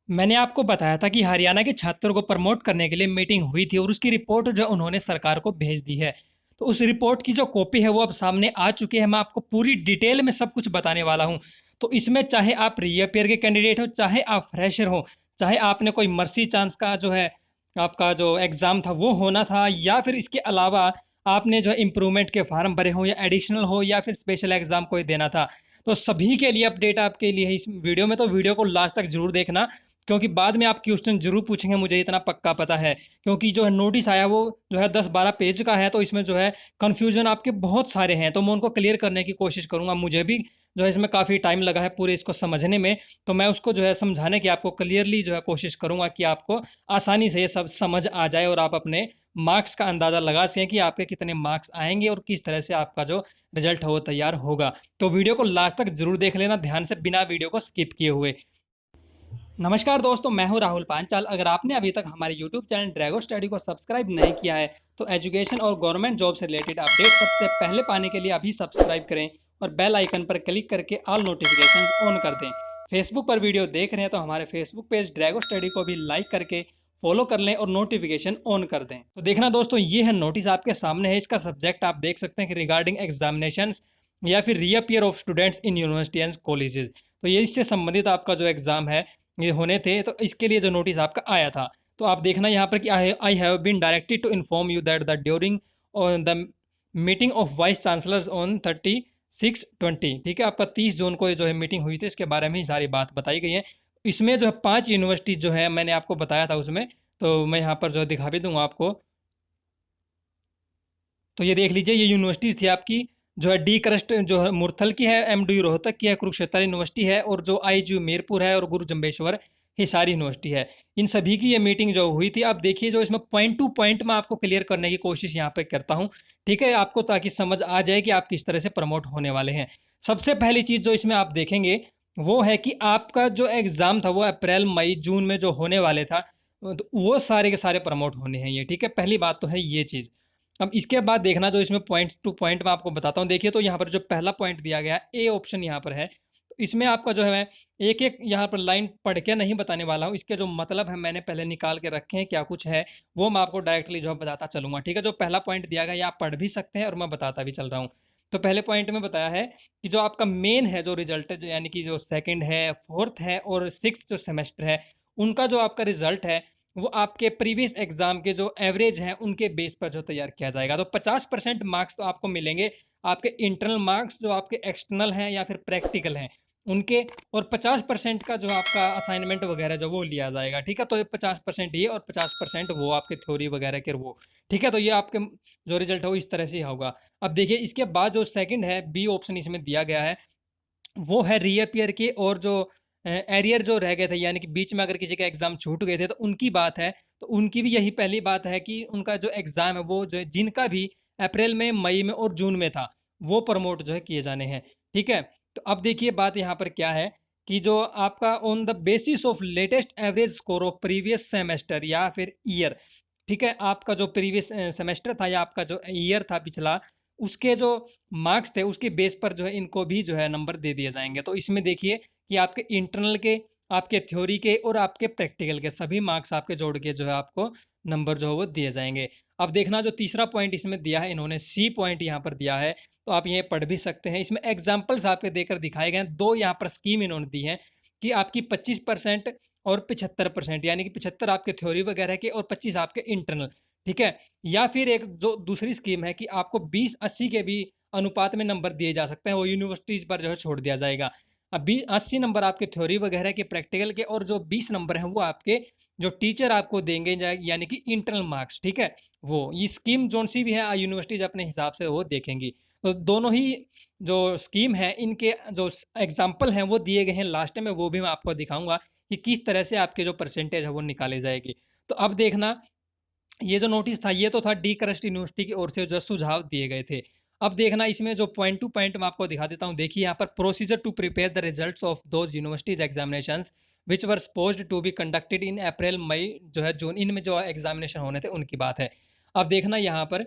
मैंने आपको बताया था कि हरियाणा के छात्रों को प्रमोट करने के लिए मीटिंग हुई थी और उसकी रिपोर्ट जो उन्होंने सरकार को भेज दी है। तो उस रिपोर्ट की जो कॉपी है वो अब सामने आ चुकी है। मैं आपको पूरी डिटेल में सब कुछ बताने वाला हूँ। तो इसमें चाहे आप रीअपियर के कैंडिडेट हो, चाहे आप फ्रेशर हो, चाहे आपने कोई मर्सी चांस का जो है आपका जो एग्ज़ाम था वो होना था, या फिर इसके अलावा आपने जो है इम्प्रूवमेंट के फार्म भरे हो, या एडिशनल हो, या फिर स्पेशल एग्ज़ाम कोई देना था। तो सभी के लिए अपडेट आपके लिए है इस वीडियो में, तो वीडियो को लास्ट तक ज़रूर देखना, क्योंकि बाद में आप क्वेश्चन ज़रूर पूछेंगे, मुझे इतना पक्का पता है। क्योंकि जो है नोटिस आया वो जो है 10-12 पेज का है, तो इसमें जो है कन्फ्यूज़न आपके बहुत सारे हैं, तो मैं उनको क्लियर करने की कोशिश करूँगा। मुझे भी जो है इसमें काफ़ी टाइम लगा है पूरे इसको समझने में, तो मैं उसको जो है समझाने की आपको क्लियरली जो है कोशिश करूँगा कि आपको आसानी से ये सब समझ आ जाए और आप अपने मार्क्स का अंदाज़ा लगा सकें कि आपके कितने मार्क्स आएँगे और किस तरह से आपका जो रिज़ल्ट है वो तैयार होगा। तो वीडियो को लास्ट तक ज़रूर देख लेना ध्यान से, बिना वीडियो को स्किप किए हुए। नमस्कार दोस्तों, मैं हूं राहुल पांचाल। अगर आपने अभी तक हमारे YouTube चैनल ड्रैगो स्टडी को सब्सक्राइब नहीं किया है तो एजुकेशन और गवर्नमेंट जॉब से रिलेटेड अपडेट सबसे पहले पाने के लिए अभी सब्सक्राइब करें और बेल आइकन पर क्लिक करके ऑल नोटिफिकेशन ऑन कर दें। फेसबुक पर वीडियो देख रहे हैं तो हमारे फेसबुक पेज ड्रैगो स्टडी को भी लाइक करके फॉलो कर लें और नोटिफिकेशन ऑन कर दें। तो देखना दोस्तों, ये है नोटिस आपके सामने है। इसका सब्जेक्ट आप देख सकते हैं कि रिगार्डिंग एग्जामिनेशन या फिर reappear of students in university and colleges. तो ये इससे संबंधित आपका जो एग्जाम है ये होने थे, तो इसके लिए जो नोटिस आपका आया था, तो आप देखना यहाँ पर कि I have been directed to inform you that the during the meeting of vice chancellors on 36/20, ठीक है, आपका 30 जून को ये जो है मीटिंग हुई थी, इसके बारे में ही सारी बात बताई गई है। इसमें जो है 5 यूनिवर्सिटी जो है मैंने आपको बताया था उसमें, तो मैं यहाँ पर जो है दिखा भी दूंगा आपको। तो ये देख लीजिए, ये यूनिवर्सिटीज़ थी आपकी, जो है डी करस्ट जो है मुरथल की है, एमडी रोहतक की है, कुरुक्षेत्र यूनिवर्सिटी है, और जो आईजीयू मीरपुर है, और गुरु जम्बेश्वर हिसार यूनिवर्सिटी है। इन सभी की ये मीटिंग जो हुई थी, आप देखिए जो इसमें पॉइंट टू पॉइंट मैं आपको क्लियर करने की कोशिश यहाँ पे करता हूँ, ठीक है, आपको ताकि समझ आ जाए कि आप किस तरह से प्रमोट होने वाले हैं। सबसे पहली चीज़ जो इसमें आप देखेंगे वो है कि आपका जो एग्ज़ाम था वो अप्रैल मई जून में जो होने वाले था, तो वो सारे के सारे प्रमोट होने हैं ये, ठीक है, पहली बात तो है ये चीज़। अब इसके बाद देखना जो इसमें पॉइंट्स टू पॉइंट मैं आपको बताता हूँ। देखिए, तो यहाँ पर जो पहला पॉइंट दिया गया है, ए ऑप्शन यहाँ पर है, तो इसमें आपका जो है मैं एक एक यहाँ पर लाइन पढ़ के नहीं बताने वाला हूँ। इसके जो मतलब है मैंने पहले निकाल के रखे हैं, क्या कुछ है वो मैं आपको डायरेक्टली जो है बताता चलूंगा, ठीक है। जो पहला पॉइंट दिया गया है ये आप पढ़ भी सकते हैं और मैं बताता भी चल रहा हूँ। तो पहले पॉइंट में बताया है कि जो आपका मेन है जो रिजल्ट है, यानी कि जो सेकंड है, फोर्थ है और सिक्स्थ जो सेमेस्टर है, उनका जो आपका रिजल्ट है वो आपके प्रीवियस एग्जाम के जो एवरेज हैं उनके बेस पर जो तैयार किया जाएगा। तो 50% मार्क्स तो आपको मिलेंगे आपके इंटरनल मार्क्स, जो आपके एक्सटर्नल हैं या फिर प्रैक्टिकल हैं उनके, और 50% का जो आपका असाइनमेंट वगैरह जो वो लिया जाएगा, ठीक है। तो ये 50% ये और 50% वो आपके थ्योरी वगैरह के वो, ठीक है। तो ये आपके जो रिजल्ट है वो इस तरह से ही होगा। अब देखिए, इसके बाद जो सेकंड है, बी ऑप्शन इसमें दिया गया है, वो है रीअपियर के, और जो एरियर जो रह गए थे, यानी कि बीच में अगर किसी का एग्जाम छूट गए थे तो उनकी बात है। तो उनकी भी यही पहली बात है कि उनका जो एग्जाम है वो जो है, जिनका भी अप्रैल में, मई में और जून में था, वो प्रमोट जो है किए जाने हैं, ठीक है। तो अब देखिए बात यहाँ पर क्या है कि जो आपका on the basis of latest average score of previous semester या फिर ईयर, ठीक है, आपका जो प्रीवियस सेमेस्टर था या आपका जो ईयर था पिछला, उसके जो मार्क्स थे उसके बेस पर जो है इनको भी जो है नंबर दे दिए जाएंगे। तो इसमें देखिए कि आपके इंटरनल के, आपके थ्योरी के और आपके प्रैक्टिकल के सभी मार्क्स आपके जोड़ के जो है आपको नंबर जो है वो दिए जाएंगे। अब देखना जो तीसरा पॉइंट इसमें दिया है इन्होंने, सी पॉइंट यहाँ पर दिया है, तो आप ये पढ़ भी सकते हैं। इसमें एग्जाम्पल्स आपके देकर दिखाए गए हैं। दो यहाँ पर स्कीम इन्होंने दी है कि आपकी 25% और 75%, यानी कि 75 आपके थ्योरी वगैरह के और 25 आपके इंटरनल, ठीक है। या फिर एक जो दूसरी स्कीम है कि आपको 20-80 के भी अनुपात में नंबर दिए जा सकते हैं, वो यूनिवर्सिटीज पर जो है छोड़ दिया जाएगा। अब 80 नंबर आपके थ्योरी वगैरह के प्रैक्टिकल के, और जो 20 नंबर हैं वो आपके जो टीचर आपको देंगे यानी कि इंटरनल मार्क्स, ठीक है। वो ये स्कीम जोन सी भी है, यूनिवर्सिटीज अपने हिसाब से वो देखेंगी। तो दोनों ही जो स्कीम है इनके जो एग्जाम्पल हैं वो दिए गए हैं लास्ट में, वो भी मैं आपको दिखाऊंगा कि किस तरह से आपके जो परसेंटेज है वो निकाले जाएगी। तो अब देखना, ये जो नोटिस था ये तो था डी करस्ट यूनिवर्सिटी की ओर से जो सुझाव दिए गए थे। अब देखना इसमें जो पॉइंट टू पॉइंट मैं आपको दिखा देता हूँ। देखिए यहाँ पर, procedure to prepare the results of those universities examinations which were supposed to be conducted in April May जो है जून, इनमें जो एग्जामिनेशन होने थे उनकी बात है। अब देखना यहाँ पर,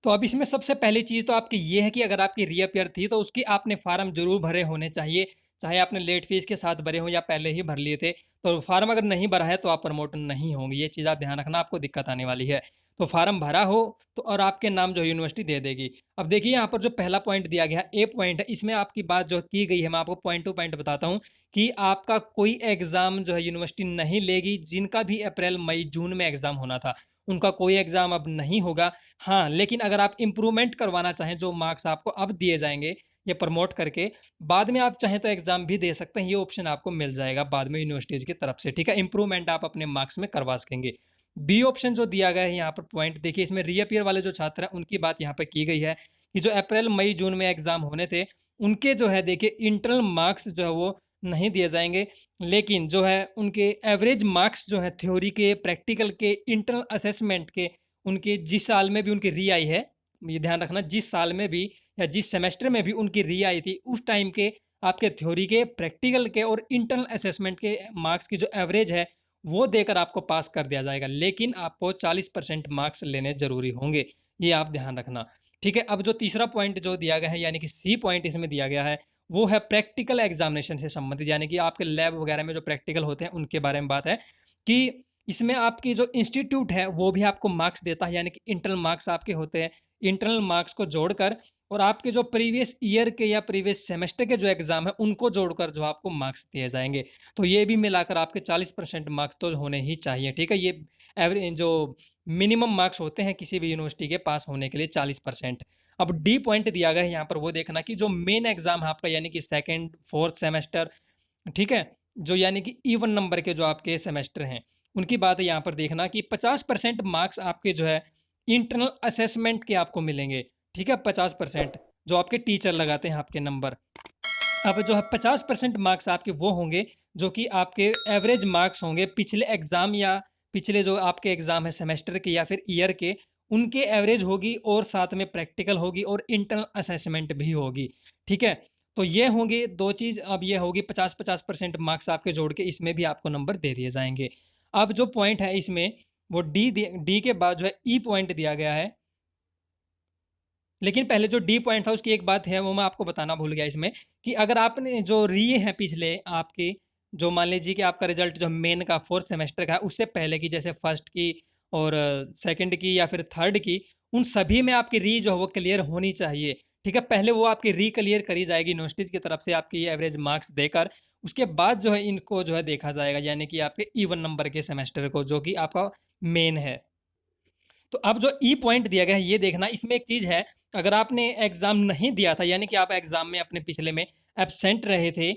तो अब इसमें सबसे पहली चीज़ तो आपकी ये है कि अगर आपकी रीअपियर थी तो उसकी आपने फार्म जरूर भरे होने चाहिए, चाहे आपने लेट फीस के साथ भरे हो या पहले ही भर लिए थे, तो फार्म अगर नहीं भरा है तो आप प्रमोट नहीं होंगे। ये चीज़ आप ध्यान रखना, आपको दिक्कत आने वाली है। तो फार्म भरा हो तो और आपके नाम जो है यूनिवर्सिटी दे देगी। अब देखिए यहाँ पर जो पहला पॉइंट दिया गया है, ए पॉइंट है, इसमें आपकी बात जो की गई है, मैं आपको पॉइंट टू पॉइंट बताता हूँ कि आपका कोई एग्ज़ाम जो है यूनिवर्सिटी नहीं लेगी, जिनका भी अप्रैल, मई, जून में एग्ज़ाम होना था, उनका कोई एग्ज़ाम अब नहीं होगा। हाँ, लेकिन अगर आप इम्प्रूवमेंट करवाना चाहें, जो मार्क्स आपको अब दिए जाएँगे, ये प्रमोट करके, बाद में आप चाहें तो एग्ज़ाम भी दे सकते हैं, ये ऑप्शन आपको मिल जाएगा बाद में यूनिवर्सिटीज़ की तरफ से, ठीक है? इम्प्रूवमेंट आप अपने मार्क्स में करवा सकेंगे। बी ऑप्शन जो दिया गया है यहाँ पर पॉइंट देखिए, इसमें रीअपीयर वाले जो छात्र हैं, उनकी बात यहाँ पे की गई है कि जो अप्रैल, मई, जून में एग्ज़ाम होने थे, उनके जो है देखिए इंटरनल मार्क्स जो है वो नहीं दिए जाएँगे, लेकिन जो है उनके एवरेज मार्क्स जो है थ्योरी के, प्रैक्टिकल के, इंटरनल असेसमेंट के, उनके जिस साल में भी उनकी री आई है, ये ध्यान रखना, जिस साल में भी या जिस सेमेस्टर में भी उनकी री आई थी, उस टाइम के आपके थ्योरी के, प्रैक्टिकल के और इंटरनल असेसमेंट के मार्क्स की जो एवरेज है, वो देकर आपको पास कर दिया जाएगा। लेकिन आपको 40% मार्क्स लेने ज़रूरी होंगे, ये आप ध्यान रखना। ठीक है, अब जो तीसरा पॉइंट जो दिया गया है, यानी कि सी पॉइंट इसमें दिया गया है, वो है प्रैक्टिकल एग्जामिनेशन से संबंधित, यानी कि आपके लैब वगैरह में जो प्रैक्टिकल होते हैं, उनके बारे में बात है कि इसमें आपकी जो इंस्टीट्यूट है, वो भी आपको मार्क्स देता है, यानी कि इंटरनल मार्क्स आपके होते हैं। इंटरनल मार्क्स को जोड़कर और आपके जो प्रीवियस ईयर के या प्रीवियस सेमेस्टर के जो एग्ज़ाम है, उनको जोड़कर जो आपको मार्क्स दिए जाएँगे। तो ये भी मिलाकर आपके 40% मार्क्स तो होने ही चाहिए, ठीक है? ये जो मिनिमम मार्क्स होते हैं किसी भी यूनिवर्सिटी के पास होने के लिए 40%। अब डी पॉइंट दिया गया है यहाँ पर, वो देखना कि जो मेन एग्ज़ाम है आपका, यानी कि सेकंड, फोर्थ सेमेस्टर, ठीक है? जो यानी कि इवन नंबर के जो आपके सेमेस्टर हैं, उनकी बात है यहाँ पर देखना कि 50% मार्क्स आपके जो है इंटरनल असेसमेंट के आपको मिलेंगे, ठीक है? 50% जो आपके टीचर लगाते हैं आपके नंबर। अब जो है 50% मार्क्स आपके वो होंगे जो कि आपके एवरेज मार्क्स होंगे पिछले एग्ज़ाम या पिछले जो आपके एग्ज़ाम है सेमेस्टर के या फिर ईयर के, उनके एवरेज होगी और साथ में प्रैक्टिकल होगी और इंटरनल असेसमेंट भी होगी, ठीक है? तो ये होंगे 2 चीज़, अब ये होगी 50-50% मार्क्स आपके जोड़ के इसमें भी आपको नंबर दे दिए जाएँगे। अब जो पॉइंट है इसमें वो डी के बाद जो है ई पॉइंट दिया गया है। लेकिन पहले जो डी पॉइंट था उसकी एक बात है, वो मैं आपको बताना भूल गया इसमें कि अगर आपने जो रिए हैं पिछले आपके, जो मान लीजिए कि आपका रिजल्ट जो मेन का 4th सेमेस्टर का है, उससे पहले की जैसे फर्स्ट की और सेकंड की या फिर थर्ड की, उन सभी में आपकी री जो है वो क्लियर होनी चाहिए। ठीक है? पहले वो आपकी री क्लियर करी जाएगी यूनिवर्सिटीज़ की तरफ से आपकी एवरेज मार्क्स देकर, उसके बाद जो है इनको जो है देखा जाएगा, यानी कि आपके इवन नंबर के सेमेस्टर को, जो कि आपका मेन है। तो अब जो ई पॉइंट दिया गया है, ये देखना, इसमें एक चीज़ है, अगर आपने एग्ज़ाम नहीं दिया था, यानी कि आप एग्ज़ाम में अपने पिछले में एब्सेंट रहे थे,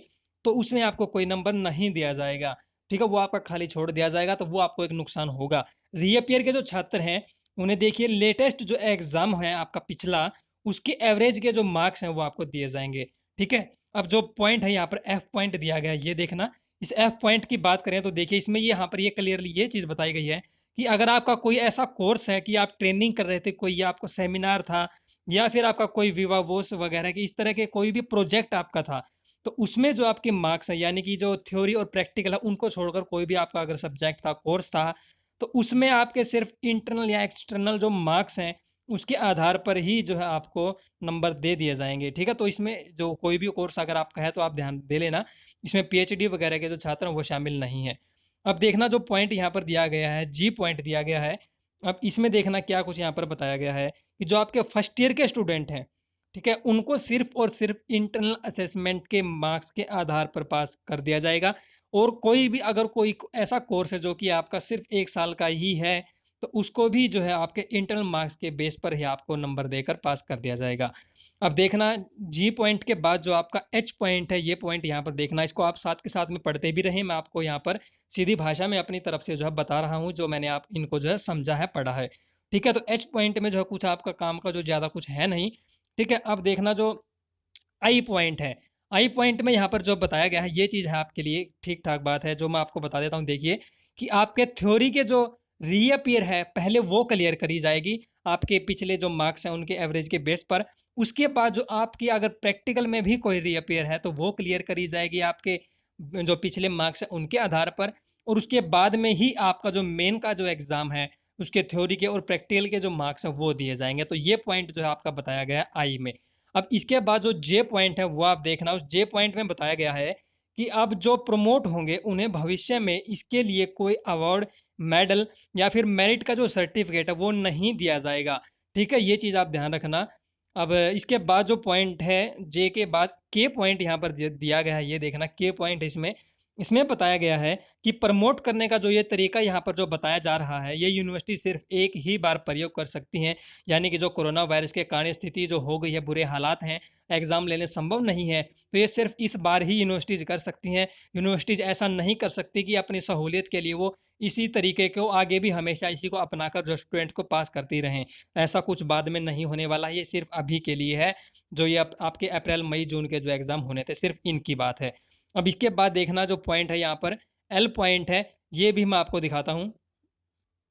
तो उसमें आपको कोई नंबर नहीं दिया जाएगा, ठीक है? वो आपका खाली छोड़ दिया जाएगा, तो वो आपको एक नुकसान होगा। रीअपीयर के जो छात्र हैं, उन्हें देखिए लेटेस्ट जो एग्ज़ाम है आपका पिछला, उसके एवरेज के जो मार्क्स हैं, वो आपको दिए जाएँगे, ठीक है? अब जो पॉइंट है यहाँ पर एफ पॉइंट दिया गया है, ये देखना। इस एफ पॉइंट की बात करें तो देखिए इसमें ये यहाँ पर ये क्लियरली ये चीज़ बताई गई है कि अगर आपका कोई ऐसा कोर्स है कि आप ट्रेनिंग कर रहे थे, कोई या आपको सेमिनार था या फिर आपका कोई विवा वोस वगैरह के इस तरह के कोई भी प्रोजेक्ट आपका था, तो उसमें जो आपके मार्क्स हैं, यानी कि जो थ्योरी और प्रैक्टिकल है, उनको छोड़कर कोई भी आपका अगर सब्जेक्ट था, कोर्स था, तो उसमें आपके सिर्फ इंटरनल या एक्सटर्नल जो मार्क्स हैं, उसके आधार पर ही जो है आपको नंबर दे दिए जाएँगे, ठीक है? तो इसमें जो कोई भी कोर्स अगर आपका है, तो आप ध्यान दे लेना, इसमें पीएचडी वगैरह के जो छात्र हैं, वो शामिल नहीं हैं। अब देखना जो पॉइंट यहाँ पर दिया गया है, जी पॉइंट दिया गया है। अब इसमें देखना क्या कुछ यहाँ पर बताया गया है कि जो आपके फर्स्ट ईयर के स्टूडेंट हैं, ठीक है? उनको सिर्फ़ और सिर्फ़ इंटरनल असेसमेंट के मार्क्स के आधार पर पास कर दिया जाएगा और कोई भी अगर कोई ऐसा कोर्स है जो कि आपका सिर्फ़ 1 साल का ही है, तो उसको भी जो है आपके इंटरनल मार्क्स के बेस पर ही आपको नंबर देकर पास कर दिया जाएगा। अब देखना जी पॉइंट के बाद जो आपका एच पॉइंट है, ये पॉइंट यहाँ पर देखना, इसको आप साथ के साथ में पढ़ते भी रहें, मैं आपको यहाँ पर सीधी भाषा में अपनी तरफ से जो है बता रहा हूँ, जो मैंने आप इनको जो है समझा है, पढ़ा है। ठीक है? तो एच पॉइंट में जो है कुछ आपका काम का जो ज़्यादा कुछ है नहीं। ठीक है? अब देखना जो आई पॉइंट है, आई पॉइंट में यहाँ पर जो बताया गया है, ये चीज़ है आपके लिए ठीक-ठाक बात है, जो मैं आपको बता देता हूँ। देखिए कि आपके थ्योरी के जो रीअपीयर है, पहले वो क्लियर करी जाएगी, आपके पिछले जो मार्क्स हैं, उनके एवरेज के बेस पर। उसके बाद जो आपकी अगर प्रैक्टिकल में भी कोई रीअपीयर है, तो वो क्लियर करी जाएगी आपके जो पिछले मार्क्स हैं, उनके आधार पर और उसके बाद में ही आपका जो मेन का जो एग्ज़ाम है, उसके थ्योरी के और प्रैक्टिकल के जो मार्क्स हैं, वो दिए जाएँगे। तो ये पॉइंट जो है आपका बताया गया है आई में। अब इसके बाद जो जे पॉइंट है वो आप देखना, उस जे पॉइंट में बताया गया है कि अब जो प्रमोट होंगे उन्हें भविष्य में इसके लिए कोई अवार्ड, मेडल या फिर मेरिट का जो सर्टिफिकेट है वो नहीं दिया जाएगा। ठीक है, ये चीज़ आप ध्यान रखना। अब इसके बाद जो पॉइंट है, जे के बाद के पॉइंट यहाँ पर दिया गया है, ये देखना के पॉइंट इसमें इसमें बताया गया है कि प्रमोट करने का जो ये तरीका यहाँ पर जो बताया जा रहा है, ये यूनिवर्सिटी सिर्फ एक ही बार प्रयोग कर सकती हैं। यानी कि जो कोरोना वायरस के कारण स्थिति जो हो गई है, बुरे हालात हैं, एग्जाम लेने संभव नहीं है, तो ये सिर्फ इस बार ही यूनिवर्सिटीज कर सकती हैं। यूनिवर्सिटीज ऐसा नहीं कर सकती कि अपनी सहूलियत के लिए वो इसी तरीके को आगे भी हमेशा इसी को अपनाकर जो स्टूडेंट को पास करती रहें। ऐसा कुछ बाद में नहीं होने वाला है, ये सिर्फ अभी के लिए है। जो ये आपके अप्रैल मई जून के जो एग्जाम होने थे, सिर्फ इनकी बात है। अब इसके बाद देखना जो पॉइंट है यहाँ पर एल पॉइंट है, ये भी मैं आपको दिखाता हूँ।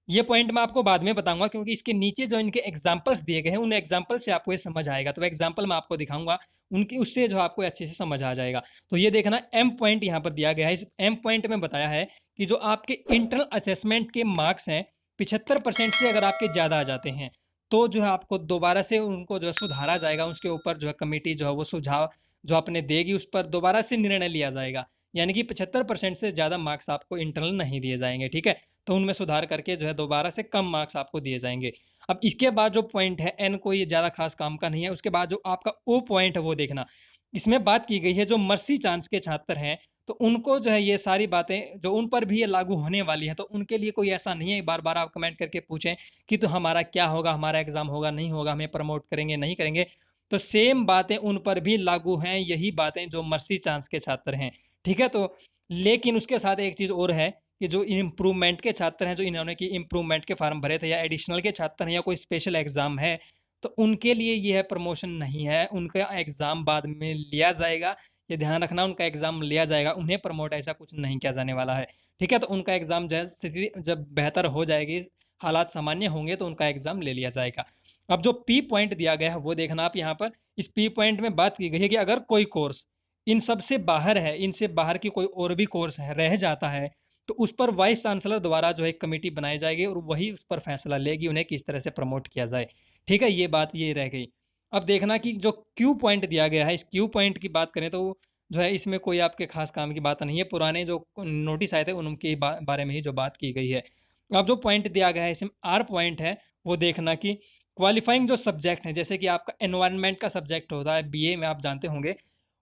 ये पॉइंट मैं आपको बाद में बताऊंगा, क्योंकि इसके नीचे जो इनके एग्जांपल्स दिए गए हैं उन एग्जांपल से आपको ये समझ आएगा। तो एग्जांपल मैं आपको दिखाऊंगा, उनकी उससे जो आपको अच्छे से समझ आ जाएगा। तो ये देखना एम पॉइंट यहाँ पर दिया गया है। इस एम पॉइंट में बताया है कि जो आपके इंटरनल असेसमेंट के मार्क्स हैं 75% से अगर आपके ज़्यादा आ जाते हैं तो जो है आपको दोबारा से उनको जो है सुधारा जाएगा। उसके ऊपर जो है कमेटी जो है वो सुझाव जो आपने देगी उस पर दोबारा से निर्णय लिया जाएगा। यानी कि 75% से ज़्यादा मार्क्स आपको इंटरनल नहीं दिए जाएंगे। ठीक है, तो उनमें सुधार करके जो है दोबारा से कम मार्क्स आपको दिए जाएंगे। अब इसके बाद जो पॉइंट है एन, कोई ज़्यादा खास काम का नहीं है। उसके बाद जो आपका ओ पॉइंट है वो देखना, इसमें बात की गई है जो मर्सी चांस के छात्र हैं तो उनको जो है ये सारी बातें जो उन पर भी ये लागू होने वाली है, तो उनके लिए कोई ऐसा नहीं है बार बार आप कमेंट करके पूछें कि तो हमारा क्या होगा, हमारा एग्जाम होगा नहीं होगा, हमें प्रमोट करेंगे नहीं करेंगे। तो सेम बातें उन पर भी लागू हैं, यही बातें जो मर्सी चांस के छात्र हैं। ठीक है, तो लेकिन उसके साथ एक चीज़ और है कि जो इम्प्रूवमेंट के छात्र हैं, जो इन्होंने की इम्प्रूवमेंट के फॉर्म भरे थे या एडिशनल के छात्र हैं या कोई स्पेशल एग्जाम है, तो उनके लिए ये है प्रमोशन नहीं है, उनका एग्जाम बाद में लिया जाएगा। ये ध्यान रखना, उनका एग्जाम लिया जाएगा, उन्हें प्रमोट ऐसा कुछ नहीं किया जाने वाला है। ठीक है, तो उनका एग्जाम स्थिति जब बेहतर हो जाएगी, हालात सामान्य होंगे तो उनका एग्जाम ले लिया जाएगा। अब जो पी पॉइंट दिया गया है वो देखना आप यहाँ पर। इस पी पॉइंट में बात की गई है कि अगर कोई कोर्स इन सब से बाहर है, इनसे बाहर की कोई और भी कोर्स है रह जाता है, तो उस पर वाइस चांसलर द्वारा जो है एक कमेटी बनाई जाएगी और वही उस पर फैसला लेगी उन्हें किस तरह से प्रमोट किया जाए। ठीक है, ये बात ये रह गई। अब देखना कि जो क्यू पॉइंट दिया गया है, इस क्यू पॉइंट की बात करें तो जो है इसमें कोई आपके खास काम की बात नहीं है, पुराने जो नोटिस आए थे उनके बारे में ही जो बात की गई है। अब जो पॉइंट दिया गया है इसमें आर पॉइंट है, वो देखना कि क्वालिफाइंग जो सब्जेक्ट है, जैसे कि आपका एनवायरनमेंट का सब्जेक्ट होता है बीए में, आप जानते होंगे,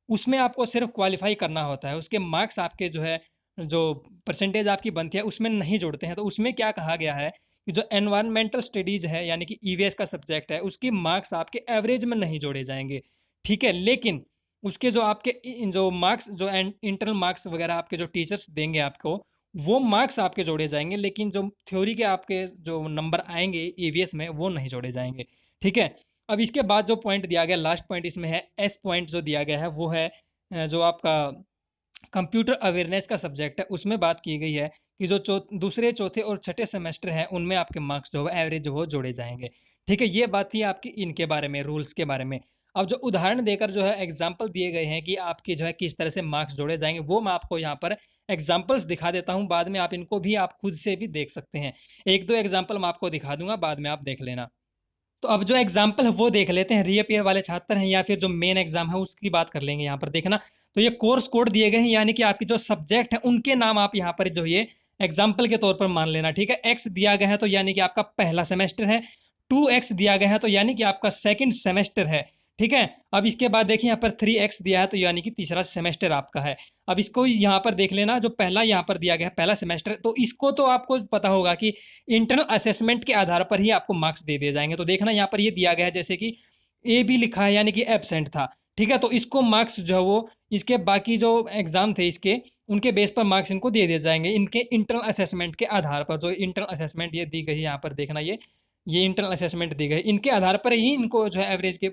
उसमें आपको सिर्फ क्वालिफाई करना होता है, उसके मार्क्स आपके जो है जो परसेंटेज आपकी बनती है उसमें नहीं जुड़ते हैं। तो उसमें क्या कहा गया है कि जो एनवायरमेंटल स्टडीज है यानी कि ईवीएस का सब्जेक्ट है, उसकी मार्क्स आपके एवरेज में नहीं जोड़े जाएंगे। ठीक है, लेकिन उसके जो आपके जो मार्क्स जो इंटरनल मार्क्स वगैरह आपके जो टीचर्स देंगे आपको, वो मार्क्स आपके जोड़े जाएंगे, लेकिन जो थ्योरी के आपके जो नंबर आएंगे ईवीएस में वो नहीं जोड़े जाएंगे। ठीक है, अब इसके बाद जो पॉइंट दिया गया, लास्ट पॉइंट इसमें है एस पॉइंट जो दिया गया है, वो है जो आपका कंप्यूटर अवेयरनेस का सब्जेक्ट है। उसमें बात की गई है कि जो दूसरे चौथे और छठे सेमेस्टर हैं उनमें आपके मार्क्स जो है एवरेज जो हो जोड़े जाएंगे। ठीक है, ये बात थी आपकी इनके बारे में, रूल्स के बारे में। अब जो उदाहरण देकर जो है एग्जाम्पल दिए गए हैं कि आपके जो है किस तरह से मार्क्स जोड़े जाएंगे, वो मैं आपको यहाँ पर एग्जाम्पल्स दिखा देता हूँ। बाद में आप इनको भी आप खुद से भी देख सकते हैं। एक दो एग्जाम्पल मैं आपको दिखा दूंगा, बाद में आप देख लेना। तो अब जो एग्जाम्पल है वो देख लेते हैं, रीअपियर वाले छात्र हैं या फिर जो मेन एग्जाम है उसकी बात कर लेंगे। यहाँ पर देखना, तो ये कोर्स कोड दिए गए हैं, यानी कि आपकी जो सब्जेक्ट है उनके नाम आप यहाँ पर जो ये एग्जाम्पल के तौर पर मान लेना। ठीक है, एक्स दिया गया है तो यानी कि आपका पहला सेमेस्टर है, 2x दिया गया है तो यानी कि आपका सेकंड सेमेस्टर है। ठीक है, अब इसके बाद देखिए यहाँ पर 3x दिया है तो यानी कि तीसरा सेमेस्टर आपका है। अब इसको यहाँ पर देख लेना, जो पहला यहाँ पर दिया गया है पहला सेमेस्टर, तो इसको तो आपको पता होगा कि इंटरनल असेसमेंट के आधार पर ही आपको मार्क्स दे दिए जाएंगे। तो देखना यहाँ पर ये दिया गया है जैसे कि ए बी लिखा है यानी कि एब्सेंट था। ठीक है, तो इसको मार्क्स जो है वो इसके बाकी जो एग्जाम थे इसके उनके बेस पर मार्क्स इनको दे दिए जाएंगे इनके इंटरनल असेसमेंट के आधार पर। जो इंटरनल असेसमेंट ये दी गई है यहाँ पर देखना, ये इंटरनल असेसमेंट दी गई, इनके आधार पर ही इनको जो है एवरेज के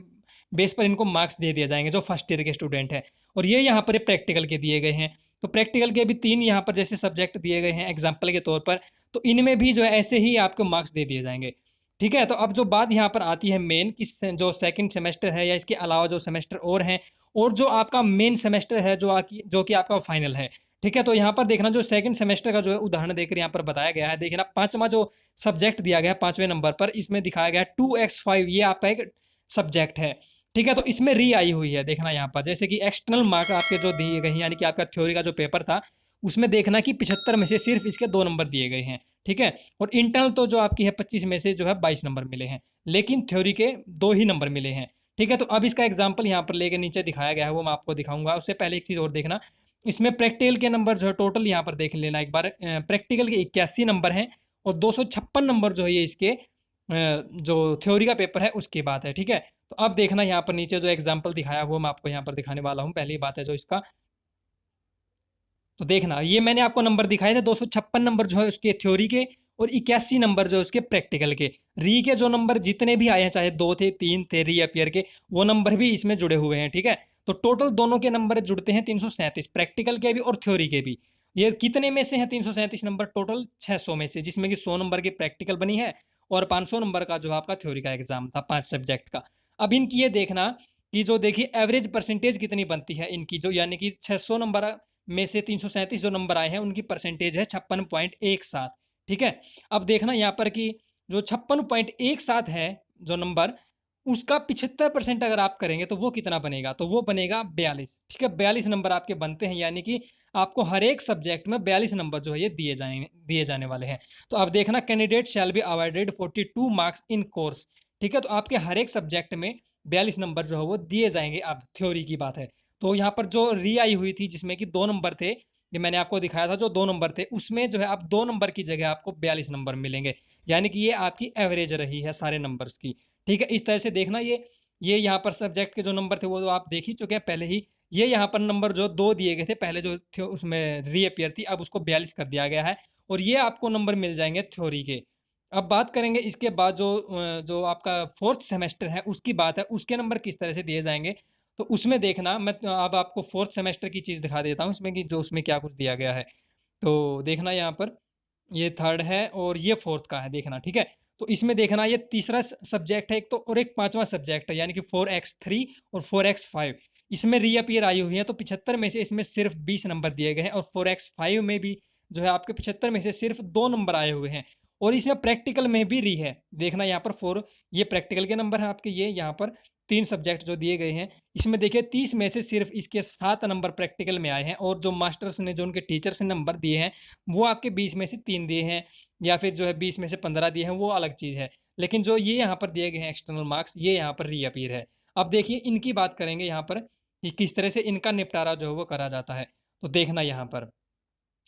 बेस पर इनको मार्क्स दे दिए जाएंगे जो फर्स्ट ईयर के स्टूडेंट हैं। और ये यहाँ पर प्रैक्टिकल के दिए गए हैं, तो प्रैक्टिकल के भी 3 यहाँ पर जैसे सब्जेक्ट दिए गए हैं एग्जाम्पल के तौर पर, तो इनमें भी जो है ऐसे ही आपको मार्क्स दे दिए जाएंगे। ठीक है, तो अब जो बात यहाँ पर आती है मेन कि जो सेकंड सेमेस्टर है या इसके अलावा जो सेमेस्टर और हैं और जो आपका मेन सेमेस्टर है जो कि आपका फाइनल है। ठीक है, तो यहाँ पर देखना जो सेकंड सेमेस्टर का जो है उदाहरण देकर यहाँ पर बताया गया है। देखना पांचवा जो सब्जेक्ट दिया गया है 5वें नंबर पर, इसमें दिखाया गया है 2x5, ये आपका एक सब्जेक्ट है। ठीक है, तो इसमें री आई हुई है, देखना यहाँ पर जैसे कि एक्सटर्नल मार्क्स आपके जो दिए गए हैं, यानी कि आपका थ्योरी का जो पेपर था उसमें देखना कि 75 में से सिर्फ इसके 2 नंबर दिए गए हैं। ठीक है, और इंटरनल तो जो आपकी है 25 में से जो है 22 नंबर मिले हैं, लेकिन थ्योरी के 2 ही नंबर मिले हैं। ठीक है, तो अब इसका एग्जाम्पल यहाँ पर लेके नीचे दिखाया गया है, वो मैं आपको दिखाऊंगा। उससे पहले एक चीज़ और देखना, इसमें प्रैक्टिकल के नंबर जो है टोटल यहाँ पर देख लेना एक बार। प्रैक्टिकल के 81 नंबर हैं और 256 नंबर जो है ये इसके जो थ्योरी का पेपर है उसकी बात है। ठीक है, तो अब देखना यहाँ पर नीचे जो एग्जाम्पल दिखाया हुआ मैं आपको यहाँ पर दिखाने वाला हूँ। पहली बात है जो इसका, तो देखना ये मैंने आपको नंबर दिखाए थे 256 नंबर जो है उसके थ्योरी के, और 81 नंबर जो है उसके प्रैक्टिकल के। री के जो नंबर जितने भी आए हैं, चाहे 2 थे 3 थे री अपियर के, वो नंबर भी इसमें जुड़े हुए हैं। ठीक है, तो टोटल दोनों के नंबर जुड़ते हैं 337, प्रैक्टिकल के भी और थ्योरी के भी। ये कितने में से हैं 337 नंबर? टोटल 600 में से, जिसमें कि 100 नंबर की प्रैक्टिकल बनी है और 500 नंबर का जो आपका थ्योरी का एग्जाम था 5 सब्जेक्ट का। अब इनकी ये देखना कि जो देखिए एवरेज परसेंटेज कितनी बनती है इनकी, जो यानी कि 600 नंबर में से 337 जो नंबर आए हैं उनकी परसेंटेज है 56.17। ठीक है, अब देखना यहाँ पर कि जो 56.17 है जो नंबर, उसका 75% अगर आप करेंगे तो वो कितना बनेगा? तो वो बनेगा 42। ठीक है, 42 नंबर आपके बनते हैं, यानी कि आपको हर एक सब्जेक्ट में 42 नंबर जो है ये दिए जाने वाले हैं। तो अब देखना, candidate shall be awarded 42 marks in course. ठीक है, तो आपके हर एक सब्जेक्ट में 42 नंबर जो है वो दिए जाएंगे। अब थ्योरी की बात है, तो यहाँ पर जो री आई हुई थी जिसमें कि 2 नंबर थे, ये मैंने आपको दिखाया था जो 2 नंबर थे, उसमें जो है आप 2 नंबर की जगह आपको 42 नंबर मिलेंगे, यानी कि ये आपकी एवरेज रही है सारे नंबर्स की। ठीक है, इस तरह से देखना, ये यहाँ पर सब्जेक्ट के जो नंबर थे वो तो आप देख ही चुके हैं पहले ही। ये यहाँ पर नंबर जो 2 दिए गए थे पहले जो थे उसमें रीअपियर थी, अब उसको 42 कर दिया गया है, और ये आपको नंबर मिल जाएंगे थ्योरी के। अब बात करेंगे इसके बाद जो आपका 4th सेमेस्टर है उसकी बात है, उसके नंबर किस तरह से दिए जाएंगे। तो उसमें देखना, मैं अब आपको 4th सेमेस्टर की चीज़ दिखा देता हूँ इसमें कि जो उसमें क्या कुछ दिया गया है। तो देखना यहाँ पर, ये 3rd है और ये 4th का है, देखना। ठीक है, तो इसमें देखना ये तीसरा सब्जेक्ट है एक तो, और एक 5वां सब्जेक्ट है, यानी कि 4x3 और 4x5। इसमें रीअपियर आई हुई है, तो 75 में से इसमें सिर्फ 20 नंबर दिए गए हैं, और 4x5 में भी जो है आपके 75 में से सिर्फ 2 नंबर आए हुए हैं, और इसमें प्रैक्टिकल में भी री है। देखना यहाँ पर 4, ये प्रैक्टिकल के नंबर हैं आपके, ये यहाँ पर 3 सब्जेक्ट जो दिए गए हैं, इसमें देखिए 30 में से सिर्फ इसके 7 नंबर प्रैक्टिकल में आए हैं, और जो मास्टर्स ने, जो उनके टीचर्स ने नंबर दिए हैं, वो आपके 20 में से 3 दिए हैं, या फिर जो है 20 में से 15 दिए हैं, वो अलग चीज़ है। लेकिन जो ये यहाँ पर दिए गए हैं एक्सटर्नल मार्क्स, ये यहाँ पर रीअपीयर है। अब देखिए इनकी बात करेंगे यहाँ पर कि किस तरह से इनका निपटारा जो है वो करा जाता है। तो देखना यहाँ पर,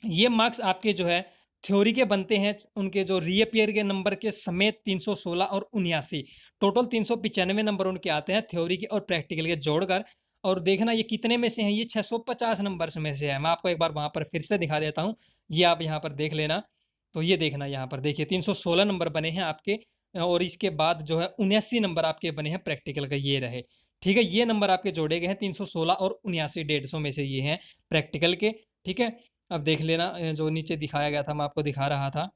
ये मार्क्स आपके जो है थ्योरी के बनते हैं, उनके जो रीअपियर के नंबर के समेत 316 और 79, टोटल 395 नंबर उनके आते हैं थ्योरी के और प्रैक्टिकल के जोड़कर। और देखना ये कितने में से हैं, ये 650 नंबर में से है। मैं आपको एक बार वहां पर फिर से दिखा देता हूँ, ये आप यहाँ पर देख लेना। तो ये देखना यहाँ पर देखिए 316 नंबर बने हैं आपके, और इसके बाद जो है 79 नंबर आपके बने हैं प्रैक्टिकल का, ये रहे। ठीक है, ये नंबर आपके जोड़े गए हैं 316 और 79, 150 में से ये हैं प्रैक्टिकल के। ठीक है, अब देख लेना, जो नीचे दिखाया गया था मैं आपको दिखा रहा था।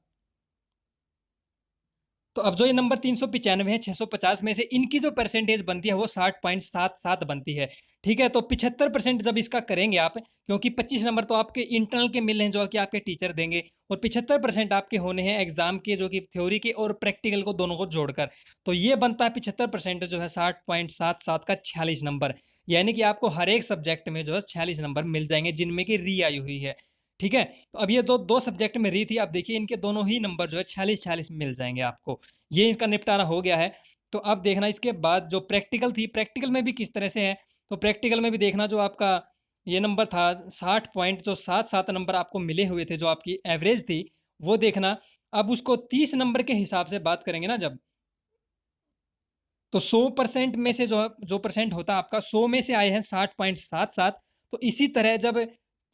तो अब जो ये नंबर 395 है, 650 में से इनकी जो परसेंटेज बनती है वो 60.77 बनती है। ठीक है, तो 75% जब इसका करेंगे आप, क्योंकि 25 नंबर तो आपके इंटरनल के मिल रहे हैं जो कि आपके टीचर देंगे, और 75% आपके होने हैं एग्जाम के, जो कि थ्योरी के और प्रैक्टिकल को दोनों को जोड़कर। तो ये बनता है 75% जो है 60.77 का 46 नंबर, यानी कि आपको हर एक सब्जेक्ट में जो है 46 नंबर मिल जाएंगे, जिनमें कि री आई हुई है। ठीक है, तो अब ये दो दो सब्जेक्ट में री थी, अब देखिए इनके दोनों ही नंबर जो है 46-46 मिल जाएंगे आपको। ये इसका निपटारा हो गया है। तो अब देखना इसके बाद जो प्रैक्टिकल थी, प्रैक्टिकल में भी किस तरह से है। तो प्रैक्टिकल में भी देखना, जो आपका ये नंबर था 60 पॉइंट जो 7-7 नंबर आपको मिले हुए थे, जो आपकी एवरेज थी, वो देखना। अब उसको 30 नंबर के हिसाब से बात करेंगे ना जब, तो 100% में से जो परसेंट होता है आपका, 100 में से आए हैं 60.77। तो इसी तरह जब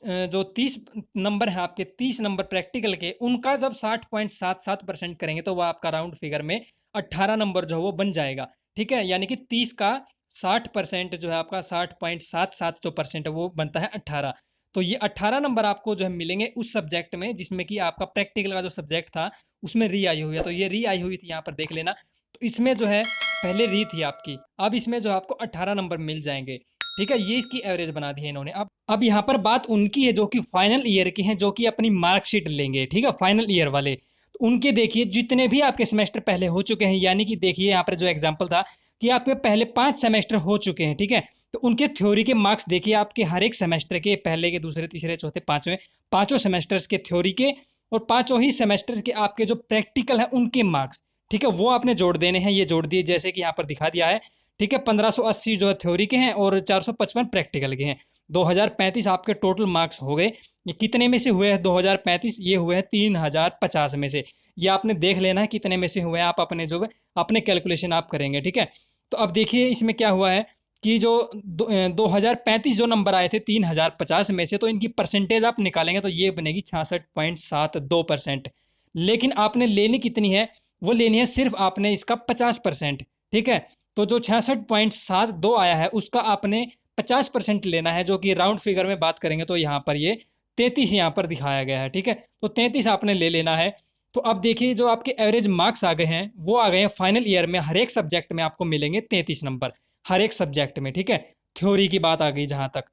जो 30 नंबर है आपके, 30 नंबर प्रैक्टिकल के, उनका जब 60.77% करेंगे तो वो आपका राउंड फिगर में 18 नंबर जो है वो बन जाएगा। ठीक है, यानी कि 30 का 60% जो है आपका 60.77 जो परसेंट है वो बनता है 18। तो ये 18 नंबर आपको जो है मिलेंगे उस सब्जेक्ट में जिसमें कि आपका प्रैक्टिकल का जो सब्जेक्ट था उसमें री आई हुई है। तो ये री आई हुई थी, यहाँ पर देख लेना। तो इसमें जो है पहले री थी आपकी, अब इसमें जो आपको 18 नंबर मिल जाएंगे। ठीक है, ये इसकी एवरेज बना दी है इन्होंने। अब यहाँ पर बात उनकी है जो कि फाइनल ईयर के हैं, जो कि अपनी मार्कशीट लेंगे। ठीक है, फाइनल ईयर वाले, तो उनके देखिए जितने भी आपके सेमेस्टर पहले हो चुके हैं, यानी कि देखिए यहाँ पर जो एग्जांपल था कि आपके पहले 5 सेमेस्टर हो चुके हैं, ठीक है? तो उनके थ्योरी के मार्क्स देखिए आपके हर एक सेमेस्टर के, पहले के, दूसरे, तीसरे, चौथे, पाँचवें, पाँचों सेमेस्टर्स के थ्योरी के और पाँचों ही सेमेस्टर के आपके जो प्रैक्टिकल है उनके मार्क्स, ठीक है? वो आपने जोड़ देने हैं, ये जोड़ दिए जैसे कि यहाँ पर दिखा दिया है, ठीक है? 1580 जो है थ्योरी के हैं और 455 प्रैक्टिकल के हैं। 2035 आपके टोटल मार्क्स हो गए। ये कितने में से हुए हैं 2035? ये हुए हैं 3050 में से। ये आपने देख लेना है कितने में से हुए हैं, आप अपने जो है अपने कैलकुलेशन आप करेंगे, ठीक है? तो अब देखिए इसमें क्या हुआ है कि जो 2035 जो नंबर आए थे 3050 में से, तो इनकी परसेंटेज आप निकालेंगे तो ये बनेगी 66.72%। लेकिन आपने लेनी कितनी है? वो लेनी है सिर्फ आपने इसका 50%, ठीक है? तो जो 66.72 आया है उसका आपने 50% लेना है, जो कि राउंड फिगर में बात करेंगे तो यहाँ पर ये 33 यहाँ पर दिखाया गया है, ठीक है? तो 33 आपने ले लेना है। तो अब देखिए जो आपके एवरेज मार्क्स आ गए हैं वो आ गए हैं फाइनल ईयर में, हर एक सब्जेक्ट में आपको मिलेंगे 33 नंबर, हर एक सब्जेक्ट में, ठीक है? थ्योरी की बात आ गई जहां तक।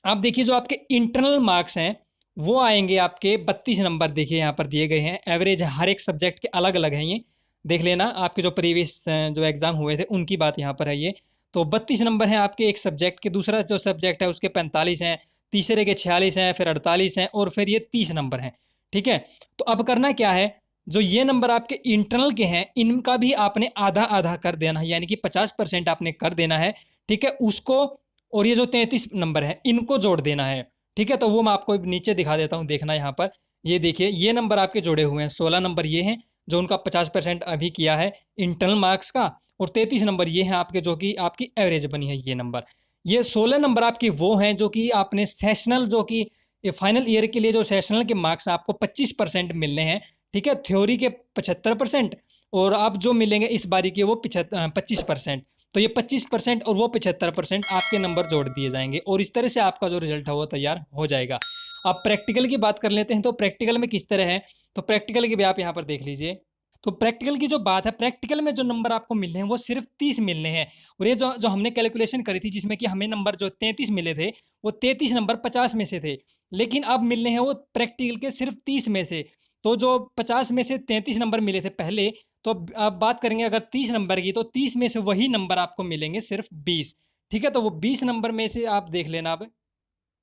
अब देखिए जो आपके इंटरनल मार्क्स हैं वो आएंगे आपके 32 नंबर, देखिए यहाँ पर दिए गए हैं, एवरेज हर एक सब्जेक्ट के अलग अलग हैं, ये देख लेना, आपके जो प्रीवियस जो एग्जाम हुए थे उनकी बात यहाँ पर है ये। तो 32 नंबर है आपके एक सब्जेक्ट के, दूसरा जो सब्जेक्ट है उसके 45 हैं, तीसरे के 46 हैं, फिर 48 हैं और फिर ये 30 नंबर हैं, ठीक है? तो अब करना क्या है, जो ये नंबर आपके इंटरनल के हैं इनका भी आपने आधा आधा कर देना है, यानी कि 50% आपने कर देना है, ठीक है? उसको और ये जो 33 नंबर है इनको जोड़ देना है, ठीक है? तो वो मैं आपको नीचे दिखा देता हूँ, देखना यहाँ पर, ये देखिए ये नंबर आपके जोड़े हुए हैं, 16 नंबर ये हैं जो उनका 50% अभी किया है इंटरनल मार्क्स का, और 33 नंबर ये हैं आपके जो कि आपकी एवरेज बनी है ये नंबर। ये 16 नंबर आपके वो हैं जो कि आपने सेशनल, जो कि फाइनल ईयर के लिए जो सेशनल के मार्क्स आपको 25% मिलने हैं, ठीक है? थ्योरी के 75% और आप जो मिलेंगे इस बारी के वो 25%। तो ये 25% और वो 75% आपके नंबर जोड़ दिए जाएंगे और इस तरह से आपका जो रिजल्ट है वो तैयार हो जाएगा। अब प्रैक्टिकल की बात कर लेते हैं, तो प्रैक्टिकल में किस तरह है, तो प्रैक्टिकल की भी आप यहाँ पर देख लीजिए। तो प्रैक्टिकल की जो बात है, प्रैक्टिकल में जो नंबर आपको मिलने हैं वो सिर्फ 30 मिलने हैं, और ये जो जो हमने कैलकुलेशन करी थी जिसमें कि हमें नंबर जो 33 मिले थे वो 33 नंबर 50 में से थे, लेकिन अब मिलने हैं वो प्रैक्टिकल के सिर्फ 30 में से। तो जो 50 में से 33 नंबर मिले थे पहले, तो अब बात करेंगे अगर 30 नंबर की, तो 30 में से वही नंबर आपको मिलेंगे सिर्फ 20, ठीक है? तो वो 20 नंबर में से आप देख लेना अब।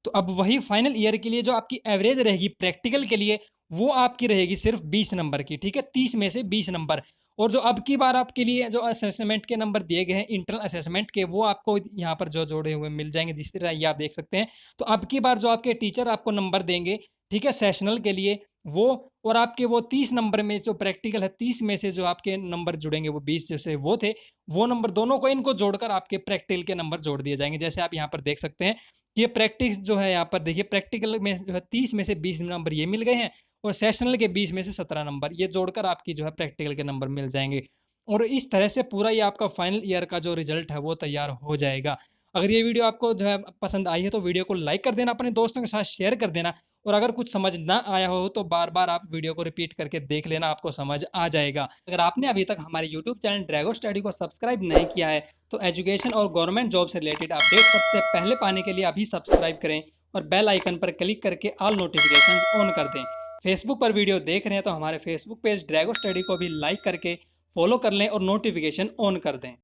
तो अब वही फाइनल ईयर के लिए जो आपकी एवरेज रहेगी प्रैक्टिकल के लिए, वो आपकी रहेगी सिर्फ 20 नंबर की, ठीक है? 30 में से 20 नंबर। और जो अब की बार आपके लिए जो असेसमेंट के नंबर दिए गए हैं इंटरनल असेसमेंट के, वो आपको यहाँ पर जो जोड़े हुए मिल जाएंगे, जिस तरह ये आप देख सकते हैं। तो अब की बार जो आपके टीचर आपको नंबर देंगे, ठीक है, सेशनल के लिए, वो और आपके वो 30 नंबर में जो प्रैक्टिकल है 30 में से जो आपके नंबर जुड़ेंगे वो 20 जैसे वो थे, वो नंबर दोनों को इनको जोड़कर आपके प्रैक्टिकल के नंबर जोड़ दिए जाएंगे। जैसे आप यहाँ पर देख सकते हैं कि ये प्रैक्टिस जो है यहाँ पर देखिए, प्रैक्टिकल में जो है 30 में से 20 नंबर ये मिल गए हैं और सेशनल के 20 में से 17 नंबर ये जोड़कर आपकी जो है प्रैक्टिकल के नंबर मिल जाएंगे। और इस तरह से पूरा ये आपका फाइनल ईयर का जो रिजल्ट है वो तैयार हो जाएगा। अगर ये वीडियो आपको जो है पसंद आई है तो वीडियो को लाइक कर देना, अपने दोस्तों के साथ शेयर कर देना, और अगर कुछ समझ ना आया हो तो बार बार आप वीडियो को रिपीट करके देख लेना, आपको समझ आ जाएगा। अगर आपने अभी तक हमारे यूट्यूब चैनल ड्रैगो स्टडी को सब्सक्राइब नहीं किया है तो एजुकेशन और गवर्नमेंट जॉब से रिलेटेड अपडेट सबसे पहले पाने के लिए अभी सब्सक्राइब करें और बेल आइकन पर क्लिक करके ऑल नोटिफिकेशन ऑन कर दें। फेसबुक पर वीडियो देख रहे हैं तो हमारे फेसबुक पेज ड्रैगो स्टडी को भी लाइक करके फॉलो कर लें और नोटिफिकेशन ऑन कर दें।